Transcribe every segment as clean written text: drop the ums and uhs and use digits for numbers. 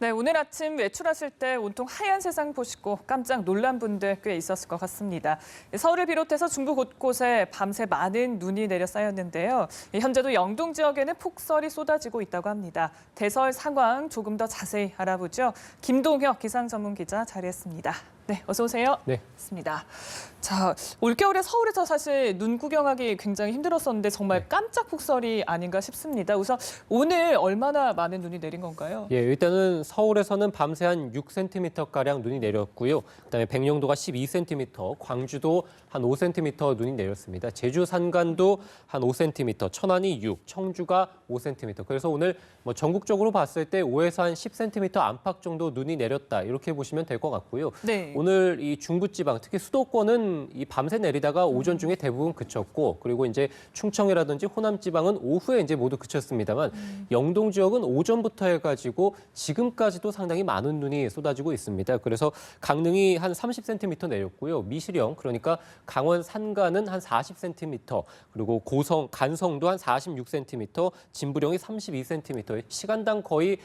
네, 오늘 아침 외출하실 때 온통 하얀 세상 보시고 깜짝 놀란 분들 꽤 있었을 것 같습니다. 서울을 비롯해서 중부 곳곳에 밤새 많은 눈이 내려 쌓였는데요. 현재도 영동 지역에는 폭설이 쏟아지고 있다고 합니다. 대설 상황 조금 더 자세히 알아보죠. 김동혁 기상 전문 기자 자리했습니다. 네, 어서 오세요. 네. 맞습니다. 자, 올겨울에 서울에서 사실 눈 구경하기 굉장히 힘들었었는데 정말 깜짝 폭설이 아닌가 싶습니다. 우선 오늘 얼마나 많은 눈이 내린 건가요? 예, 일단은 서울에서는 밤새 한 6cm가량 눈이 내렸고요. 그다음에 백령도가 12cm, 광주도 한 5cm 눈이 내렸습니다. 제주 산간도 한 5cm, 천안이 6, 청주가 5cm. 그래서 오늘 뭐 전국적으로 봤을 때 5에서 한 10cm 안팎 정도 눈이 내렸다. 이렇게 보시면 될 것 같고요. 네. 오늘 이 중부지방, 특히 수도권은 이 밤새 내리다가 오전 중에 대부분 그쳤고, 그리고 이제 충청이라든지 호남 지방은 오후에 이제 모두 그쳤습니다만, 영동 지역은 오전부터 해가지고 지금까지도 상당히 많은 눈이 쏟아지고 있습니다. 그래서 강릉이 한 30cm 내렸고요. 미시령, 그러니까 강원 산간은 한 40cm, 그리고 고성, 간성도 한 46cm, 진부령이 32cm. 시간당 거의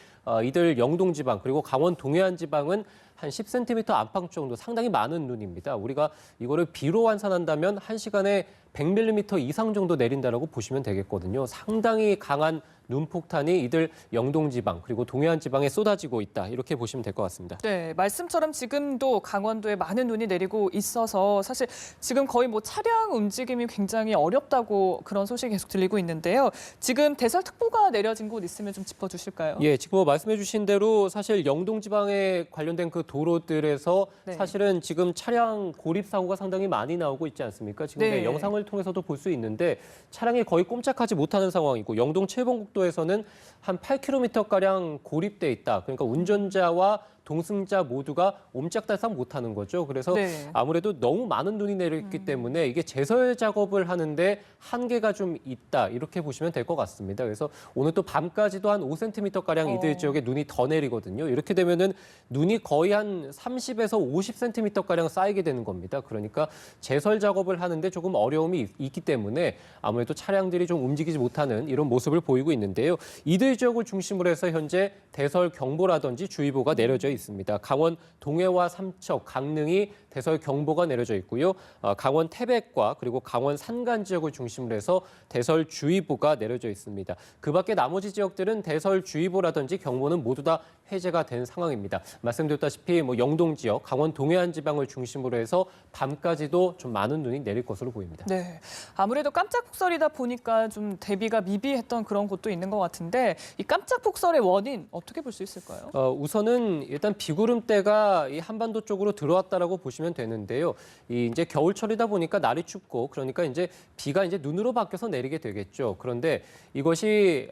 이들 영동 지방, 그리고 강원 동해안 지방은 한 10cm 안팎 정도 상당히 많은 눈입니다. 우리가 이거를 비로 환산한다면 1시간에 100mm 이상 정도 내린다라고 보시면 되겠거든요. 상당히 강한 눈폭탄이 이들 영동 지방 그리고 동해안 지방에 쏟아지고 있다. 이렇게 보시면 될 것 같습니다. 네, 말씀처럼 지금도 강원도에 많은 눈이 내리고 있어서 사실 지금 거의 뭐 차량 움직임이 굉장히 어렵다고 그런 소식이 계속 들리고 있는데요. 지금 대설특보가 내려진 곳 있으면 좀 짚어주실까요? 예, 지금 말씀해 주신 대로 사실 영동 지방에 관련된 그 도로들에서 네. 사실은 지금 차량 고립 사고가 상당히 많이 나오고 있지 않습니까? 지금 네. 영상을 통해서도 볼 수 있는데 차량이 거의 꼼짝하지 못하는 상황이고 영동 칠봉국도에서는 한 8km가량 고립돼 있다. 그러니까 운전자와 동승자 모두가 옴짝달싹 못하는 거죠. 그래서 네. 아무래도 너무 많은 눈이 내렸기 때문에 이게 제설 작업을 하는데 한계가 좀 있다. 이렇게 보시면 될 것 같습니다. 그래서 오늘 또 밤까지도 한 5cm가량 이들 지역에 눈이 더 내리거든요. 이렇게 되면은 눈이 거의 한 30에서 50cm가량 쌓이게 되는 겁니다. 그러니까 제설 작업을 하는데 조금 어려움이 있기 때문에 아무래도 차량들이 좀 움직이지 못하는 이런 모습을 보이고 있는데요. 이들 지역을 중심으로 해서 현재 대설 경보라든지 주의보가 내려져 있습니다. 강원 동해와 삼척, 강릉이 대설 경보가 내려져 있고요. 강원 태백과 그리고 강원 산간 지역을 중심으로 해서 대설 주의보가 내려져 있습니다. 그 밖에 나머지 지역들은 대설 주의보라든지 경보는 모두 다 해제가 된 상황입니다. 말씀드렸다시피 뭐 영동 지역, 강원 동해안 지방을 중심으로 해서 밤까지도 좀 많은 눈이 내릴 것으로 보입니다. 네, 아무래도 깜짝 폭설이다 보니까 좀 대비가 미비했던 그런 곳도 있는 것 같은데 이 깜짝 폭설의 원인 어떻게 볼 수 있을까요? 우선은 일단 비구름대가 이 한반도 쪽으로 들어왔다라고 보시면 되는데요. 이제 겨울철이다 보니까 날이 춥고 그러니까 이제 비가 이제 눈으로 바뀌어서 내리게 되겠죠. 그런데 이것이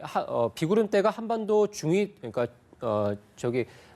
비구름대가 한반도 그러니까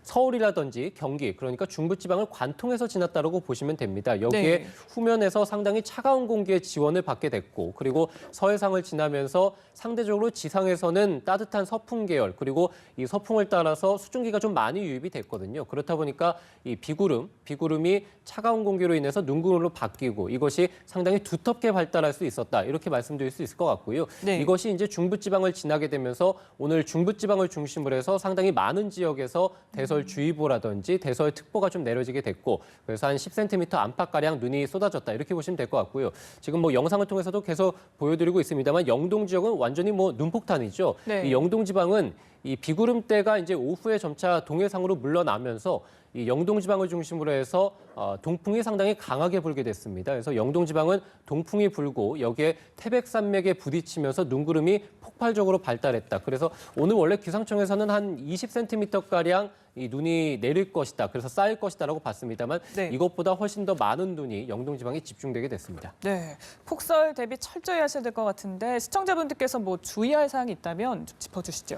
서울이라든지 경기, 그러니까 중부지방을 관통해서 지났다고 보시면 됩니다. 여기에 네. 후면에서 상당히 차가운 공기의 지원을 받게 됐고, 그리고 서해상을 지나면서 상대적으로 지상에서는 따뜻한 서풍 계열, 그리고 이 서풍을 따라서 수증기가 좀 많이 유입이 됐거든요. 그렇다 보니까 이 비구름이 차가운 공기로 인해서 눈구름으로 바뀌고 이것이 상당히 두텁게 발달할 수 있었다. 이렇게 말씀드릴 수 있을 것 같고요. 네. 이것이 이제 중부지방을 지나게 되면서 오늘 중부지방을 중심으로 해서 상당히 많은 지역에서 대설주의보라든지 대설특보가 좀 내려지게 됐고 그래서 한 10cm 안팎가량 눈이 쏟아졌다. 이렇게 보시면 될 것 같고요. 지금 뭐 영상을 통해서도 계속 보여드리고 있습니다만 영동 지역은 완전히 뭐 눈폭탄이죠. 네. 이 영동 지방은 이 비구름대가 이제 오후에 점차 동해상으로 물러나면서 이 영동 지방을 중심으로 해서 동풍이 상당히 강하게 불게 됐습니다. 그래서 영동 지방은 동풍이 불고 여기에 태백산맥에 부딪히면서 눈구름이 폭발적으로 발달했다. 그래서 오늘 원래 기상청에서는 한 20cm가량 이 눈이 내릴 것이다. 그래서 쌓일 것이다라고 봤습니다만 네. 이것보다 훨씬 더 많은 눈이 영동 지방에 집중되게 됐습니다. 네, 폭설 대비 철저히 하셔야 될 것 같은데 시청자분들께서 뭐 주의할 사항이 있다면 좀 짚어주시죠.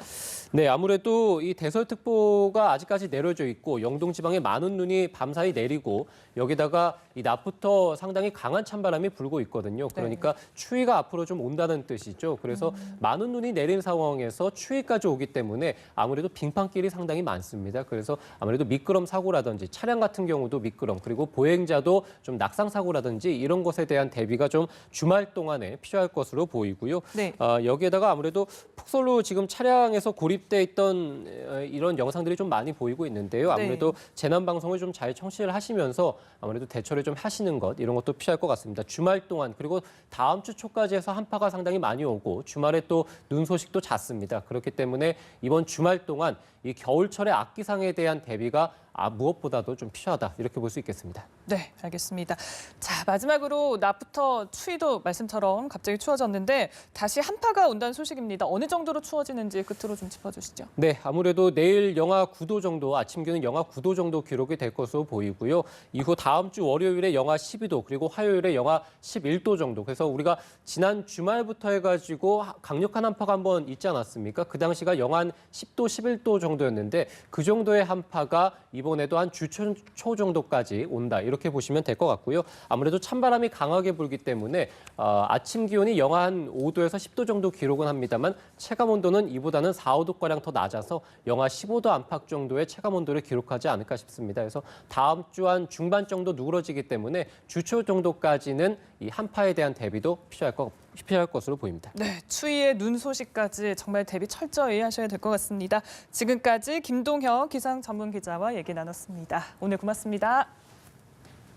네, 아무래도 이 대설특보가 아직까지 내려져 있고 영동 지방에 많은 눈이 밤사이 내리고 여기다가 이 낮부터 상당히 강한 찬바람이 불고 있거든요. 그러니까 추위가 앞으로 좀 온다는 뜻이죠. 그래서 많은 눈이 내린 상황에서 추위까지 오기 때문에 아무래도 빙판길이 상당히 많습니다. 그래서 아무래도 미끄럼 사고라든지 차량 같은 경우도 미끄럼, 그리고 보행자도 좀 낙상 사고라든지 이런 것에 대한 대비가 좀 주말 동안에 필요할 것으로 보이고요. 네. 여기에다가 아무래도 폭설로 지금 차량에서 고립 유입돼 있던 이런 영상들이 좀 많이 보이고 있는데요. 아무래도 재난 방송을 좀 잘 청취를 하시면서 아무래도 대처를 좀 하시는 것 이런 것도 필요할 것 같습니다. 주말 동안 그리고 다음 주 초까지 해서 한파가 상당히 많이 오고 주말에 또 눈 소식도 잦습니다. 그렇기 때문에 이번 주말 동안 이 겨울철의 악기상에 대한 대비가 무엇보다도 좀 필요하다 이렇게 볼 수 있겠습니다. 네, 알겠습니다. 자, 마지막으로 낮부터 추위도 말씀처럼 갑자기 추워졌는데 다시 한파가 온다는 소식입니다. 어느 정도로 추워지는지 끝으로 좀 짚어주시죠. 네, 아무래도 내일 영하 9도 정도, 아침 기온은 영하 9도 정도 기록이 될 것으로 보이고요. 이후 다음 주 월요일에 영하 12도, 그리고 화요일에 영하 11도 정도. 그래서 우리가 지난 주말부터 해가지고 강력한 한파가 한번 있지 않았습니까? 그 당시가 영하 10도, 11도 정도였는데 그 정도의 한파가 이번에도 한 주 초 정도까지 온다. 이렇게 보시면 될 것 같고요. 아무래도 찬바람이 강하게 불기 때문에 아침 기온이 영하 한 5도에서 10도 정도 기록은 합니다만 체감 온도는 이보다는 4, 5도가량 더 낮아서 영하 15도 안팎 정도의 체감 온도를 기록하지 않을까 싶습니다. 그래서 다음 주 한 중반 정도 누그러지기 때문에 주초 정도까지는 이 한파에 대한 대비도 필요할 것으로 보입니다. 네, 추위에 눈 소식까지 정말 대비 철저히 하셔야 될 것 같습니다. 지금까지 김동혁 기상 전문 기자와 얘기 나눴습니다. 오늘 고맙습니다.